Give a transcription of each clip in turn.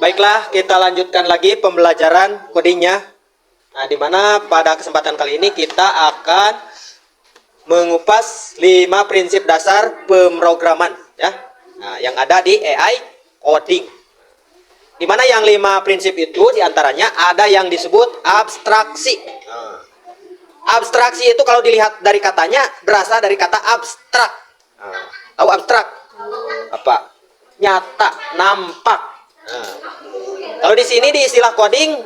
Baiklah, kita lanjutkan lagi pembelajaran codingnya. Nah, di mana pada kesempatan kali ini kita akan mengupas 5 prinsip dasar pemrograman ya. Nah, yang ada di AI coding. Di mana yang 5 prinsip itu diantaranya ada yang disebut abstraksi. Nah, abstraksi itu kalau dilihat dari katanya berasal dari kata abstrak. Nah, tahu abstrak? Apa? Nyata, nampak. Nah, kalau di sini di istilah coding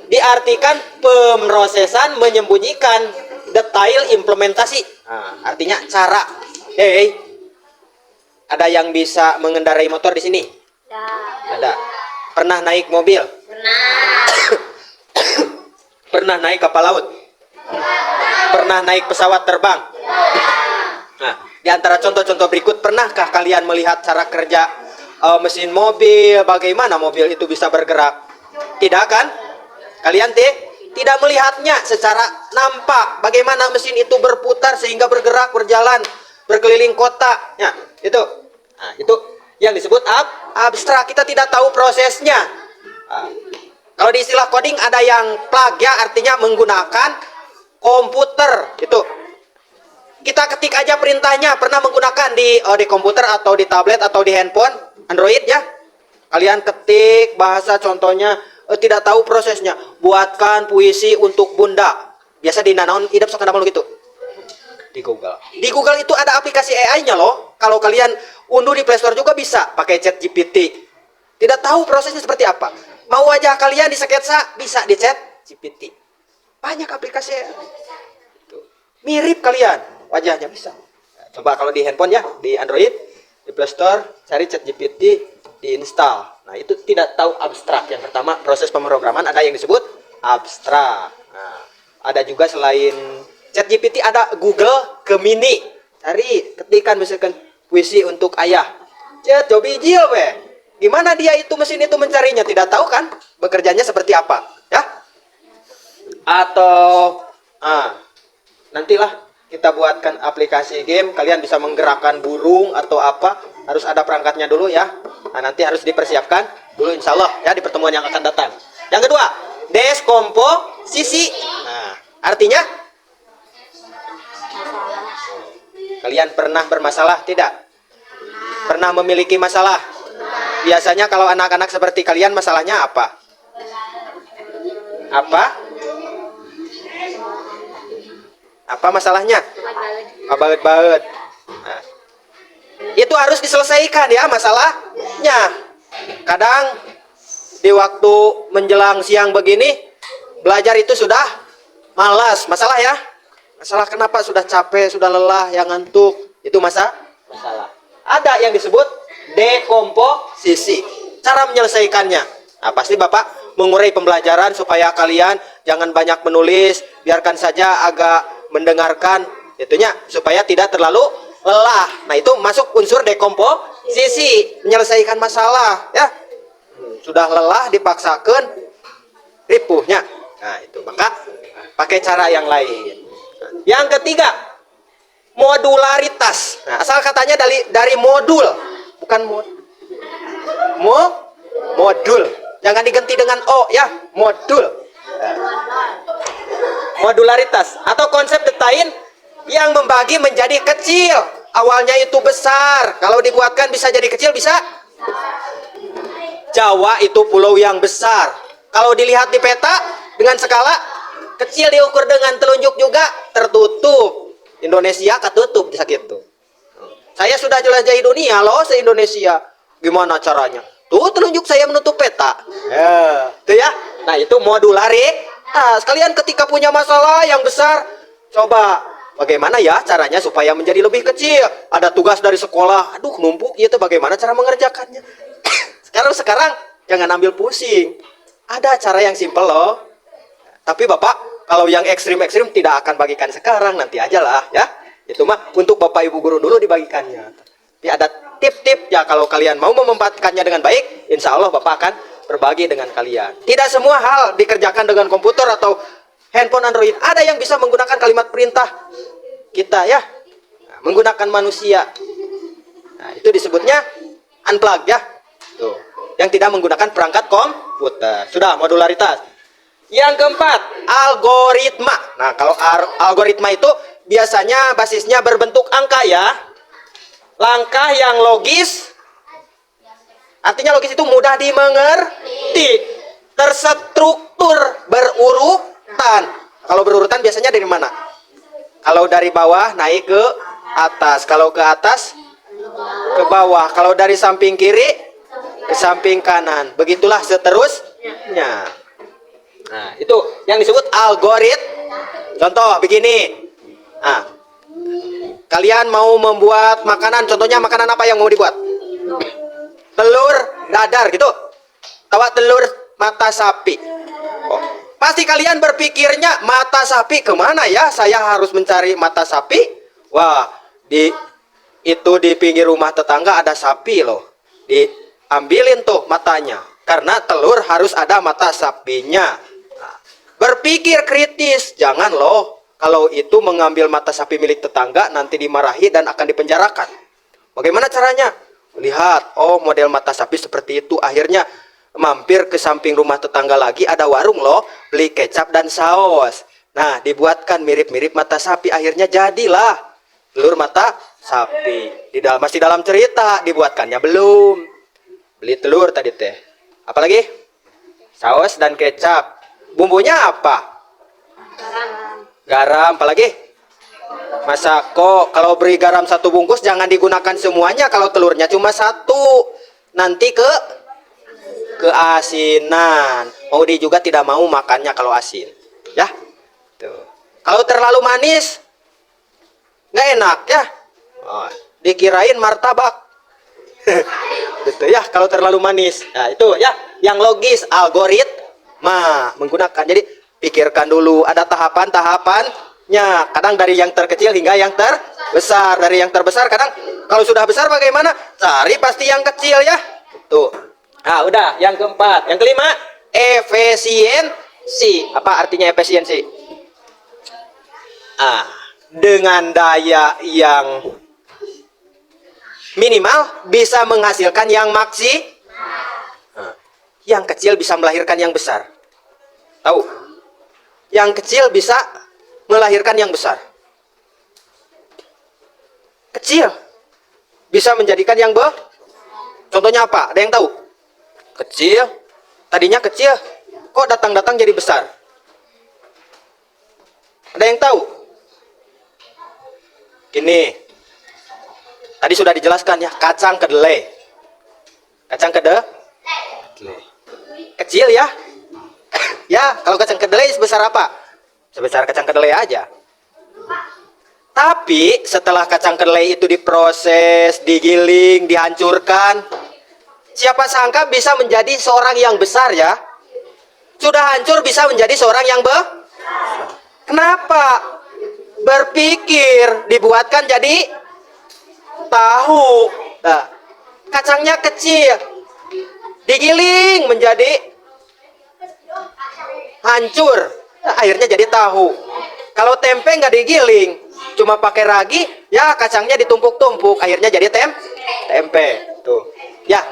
diartikan pemrosesan menyembunyikan detail implementasi. Nah, artinya cara. Hey, ada yang bisa mengendarai motor di sini? Ada. Pernah naik mobil? Pernah. Pernah naik kapal laut? Pernah naik pesawat terbang? Nah, di antara contoh-contoh berikut, pernahkah kalian melihat cara kerja mesin mobil, bagaimana mobil itu bisa bergerak? Tidak kan? Kalian tidak melihatnya secara nampak bagaimana mesin itu berputar sehingga bergerak, berjalan, berkeliling kota. Ya, itu. Nah, itu yang disebut abstrak. Kita tidak tahu prosesnya. Nah, kalau di istilah coding ada yang plug ya, artinya menggunakan komputer. Itu. Kita ketik aja perintahnya, pernah menggunakan di komputer atau di tablet atau di handphone Android ya. Kalian ketik bahasa contohnya, tidak tahu prosesnya, buatkan puisi untuk bunda. Biasa di nanaon hidup sok damel gitu. Di Google. Di Google itu ada aplikasi AI-nya loh. Kalau kalian unduh di Play Store juga bisa pakai ChatGPT. Tidak tahu prosesnya seperti apa. Mau wajah kalian di sketsa bisa di ChatGPT. Banyak aplikasi AI. Mirip kalian, wajahnya bisa. Coba kalau di handphone ya, di Android, di Play Store, cari ChatGPT, diinstal. Nah, itu tidak tahu abstrak. Yang pertama, proses pemrograman ada yang disebut abstrak. Nah, ada juga selain ChatGPT ada Google Gemini. Cari, ketikan misalkan puisi untuk ayah. Chat, coba bijil weh. Gimana dia itu mesin itu mencarinya? Tidak tahu kan? Bekerjanya seperti apa, ya? Atau nantilah kita buatkan aplikasi game, kalian bisa menggerakkan burung atau apa, harus ada perangkatnya dulu ya. Nah, nanti harus dipersiapkan dulu insya Allah ya di pertemuan yang akan datang. Yang kedua, deskomposisi. Nah, artinya kalian pernah bermasalah tidak? Pernah memiliki masalah? Biasanya kalau anak-anak seperti kalian masalahnya apa? Apa masalahnya? Banget. Nah, itu harus diselesaikan ya masalahnya. Kadang di waktu menjelang siang begini belajar itu sudah malas. Masalah ya? Masalah kenapa? Sudah capek, sudah lelah, yang ngantuk. Itu masalah. Ada yang disebut dekomposisi. Cara menyelesaikannya. Nah, pasti Bapak mengurai pembelajaran supaya kalian jangan banyak menulis, biarkan saja agak mendengarkan itunya supaya tidak terlalu lelah. Nah, itu masuk unsur dekomposisi, menyelesaikan masalah ya. Sudah lelah dipaksakan ripuhnya. Nah, itu maka pakai cara yang lain. Yang ketiga, modularitas. Nah, asal katanya dari modul, bukan modul. Jangan diganti dengan o ya, modul. Modularitas atau konsep detail yang membagi menjadi kecil. Awalnya itu besar, kalau dibuatkan bisa jadi kecil, bisa. Jawa itu pulau yang besar. Kalau dilihat di peta dengan skala kecil, diukur dengan telunjuk juga tertutup. Indonesia ketutup bisa gitu. Saya sudah jelajahi dunia loh, se-Indonesia. Gimana caranya? Tuh telunjuk saya menutup peta. Ya, tuh ya. Nah, itu modularitas. Nah, sekalian ketika punya masalah yang besar, coba bagaimana ya caranya supaya menjadi lebih kecil. Ada tugas dari sekolah, aduh numpuk gitu, bagaimana cara mengerjakannya. Sekarang jangan ambil pusing. Ada cara yang simpel loh. Tapi Bapak, kalau yang ekstrim-ekstrim tidak akan bagikan sekarang, nanti aja lah ya. Itu mah untuk Bapak Ibu guru dulu dibagikannya. Tapi ada tip-tip ya, kalau kalian mau memanfaatkannya dengan baik, insya Allah Bapak akan berbagi dengan kalian. Tidak semua hal dikerjakan dengan komputer atau handphone Android. Ada yang bisa menggunakan kalimat perintah kita ya, menggunakan manusia. Nah, itu disebutnya unplug ya. Tuh. yang tidak menggunakan perangkat komputer. Sudah, modularitas. Yang keempat, algoritma. Nah, kalau algoritma itu biasanya basisnya berbentuk angka ya. Langkah yang logis. Artinya logis itu mudah dimengerti. Terstruktur, berurutan. Kalau berurutan biasanya dari mana? Kalau dari bawah naik ke atas. Kalau ke atas ke bawah. Kalau dari samping kiri ke samping kanan. Begitulah seterusnya. Nah, itu yang disebut algoritma. Contoh begini. Nah, kalian mau membuat makanan, contohnya makanan apa yang mau dibuat? Telur dadar gitu. Tahu telur mata sapi. Oh, pasti kalian berpikirnya mata sapi kemana ya? Saya harus mencari mata sapi. Wah, di pinggir rumah tetangga ada sapi loh. Diambilin tuh matanya. Karena telur harus ada mata sapinya. Nah, berpikir kritis, jangan loh. Kalau itu mengambil mata sapi milik tetangga nanti dimarahi dan akan dipenjarakan. Bagaimana caranya? Lihat, oh model mata sapi seperti itu. Akhirnya mampir ke samping rumah tetangga lagi, ada warung loh, beli kecap dan saus. Nah, dibuatkan mirip-mirip mata sapi, akhirnya jadilah telur mata sapi. Masih dalam cerita, dibuatkannya belum. Beli telur tadi teh. Apalagi? Saus dan kecap. Bumbunya apa? Garam, apalagi? Masako. Kalau beri garam 1 bungkus jangan digunakan semuanya kalau telurnya cuma 1. Nanti keasinan. Maudi juga tidak mau makannya kalau asin. Ya. Tuh. Kalau terlalu manis nggak enak ya. Oh, dikirain martabak. Gitu ya, kalau terlalu manis. Nah, itu ya yang logis, algoritma menggunakan. Jadi pikirkan dulu, ada tahapan-tahapannya. Kadang dari yang terkecil hingga yang terbesar. Dari yang terbesar kadang kalau sudah besar bagaimana? Cari pasti yang kecil ya. Tuh. Nah, udah, yang keempat. Yang kelima, efisiensi. Apa artinya efisiensi? Dengan daya yang minimal bisa menghasilkan yang maksimal. Yang kecil bisa melahirkan yang besar. Tahu? Yang kecil bisa melahirkan yang besar. Kecil bisa menjadikan yang Contohnya apa? Ada yang tahu? Kecil, tadinya kecil, kok datang-datang jadi besar? Ada yang tahu? Ini tadi sudah dijelaskan ya, kacang kedelai. Kacang kedelai kecil ya. Ya, kalau kacang kedelai sebesar apa? Sebesar kacang kedelai aja. Tapi setelah kacang kedelai itu diproses, digiling, dihancurkan, siapa sangka bisa menjadi seorang yang besar ya? Sudah hancur bisa menjadi seorang yang Kenapa? Berpikir dibuatkan jadi tahu. Nah, kacangnya kecil, digiling menjadi hancur. Nah, akhirnya jadi tahu. Kalau tempe nggak digiling, cuma pakai ragi, ya kacangnya ditumpuk-tumpuk, akhirnya jadi tempe. Tuh. Ya,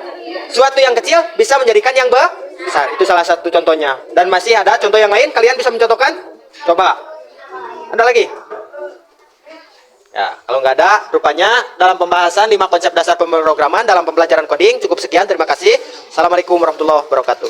suatu yang kecil bisa menjadikan yang besar. Itu salah satu contohnya. Dan masih ada contoh yang lain, kalian bisa mencontohkan? Coba. Ada lagi? Ya, kalau nggak ada, rupanya dalam pembahasan 5 konsep dasar pemrograman dalam pembelajaran coding cukup sekian. Terima kasih. Assalamualaikum warahmatullahi wabarakatuh.